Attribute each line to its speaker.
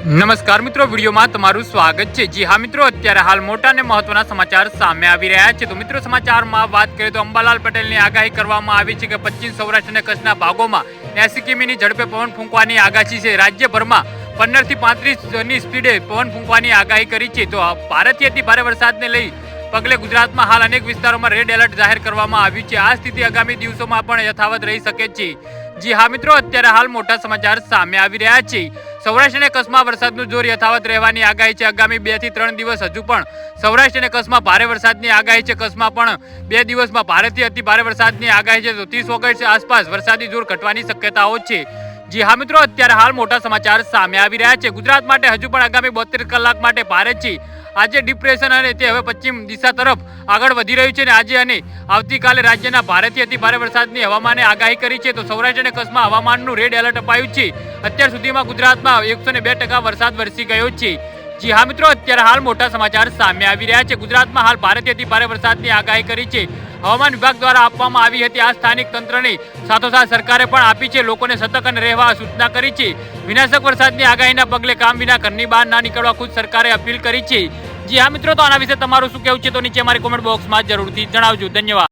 Speaker 1: નમસ્કાર મિત્રો, વિડીયોમાં તમારું સ્વાગત છે। જી હા મિત્રો, અત્યારે હાલ મોટા અને મહત્વના સમાચાર સામે આવી રહ્યા છે। તો મિત્રો, સમાચારમાં વાત કરીએ તો અંબાલાલ પટેલની આગાહી કરવામાં આવી છે કે પશ્ચિમ સૌરાષ્ટ્ર અને કચ્છના ભાગોમાં 80 કિમીની ઝડપે પવન ફૂંકવાની આગાહી છે। રાજ્યભરમાં 15 થી 35ની સ્પીડે પવન ફૂંકવાની આગાહી કરી છે। તો ભારેથી અતિ ભારે વરસાદને લઈ પગલે ગુજરાતમાં હાલ અનેક વિસ્તારોમાં રેડ એલર્ટ જાહેર કરવામાં આવ્યું છે। આ સ્થિતિ આગામી દિવસોમાં પણ યથાવત રહી શકે છે। જી હા મિત્રો, અત્યારે હાલ મોટા સમાચાર સામે આવી રહ્યા છે। સૌરાષ્ટ્ર અને કચ્છમાં વરસાદનું જોર યથાવત રહેવાની આગાહી છે। આગામી 2 થી 3 દિવસ હજુ પણ સૌરાષ્ટ્ર અને કચ્છમાં ભારે વરસાદની આગાહી છે। કચ્છમાં પણ 2 દિવસમાં ભારેથી અતિ ભારે વરસાદની આગાહી છે। તો 30 ઓગસ્ટ આસપાસ વરસાદી જોર ઘટવાની શક્યતાઓ છે। જી હા મિત્રો, અત્યારે હાલ મોટા સમાચાર સામે આવી રહ્યા છે। ગુજરાત માટે હજુ પણ આગામી 72 કલાક માટે ભારે છે। આજે ડિપ્રેશન અને તે હવે પશ્ચિમ દિશા તરફ આગળ વધી રહ્યું છે અને આજે અને આવતીકાલે રાજ્યના ભારેથી અતિ ભારે વરસાદની હવામાને આગાહી કરી છે। તો સૌરાષ્ટ્ર અને કચ્છમાં હવામાનનું રેડ એલર્ટ અપાયું છે। અત્યાર સુધીમાં ગુજરાતમાં 102% વરસાદ વરસી ગયો છે। જી હા મિત્રો, અત્યારે હાલ મોટા સમાચાર સામે આવી રહ્યા છે। ગુજરાતમાં હાલ ભારેથી અતિ ભારે વરસાદની આગાહી કરી છે। હવામાન વિભાગ દ્વારા આપવામાં આવી હતી। આ સ્થાનિક તંત્રને સાથોસાથ સરકારે પણ આપી છે। લોકોને સતર્ક અને રહેવા સૂચના કરી છે। વિનાશક વરસાદની આગાહીના પગલે કામ વિના ઘરની બહાર ના નીકળવા ખુદ સરકારે અપીલ કરી છે। જી હા મિત્રો, તો આના વિશે તમારું શું કહેવું છે તો નીચે અમારી કોમેન્ટ બોક્સમાં જરૂરથી જણાવજો। ધન્યવાદ।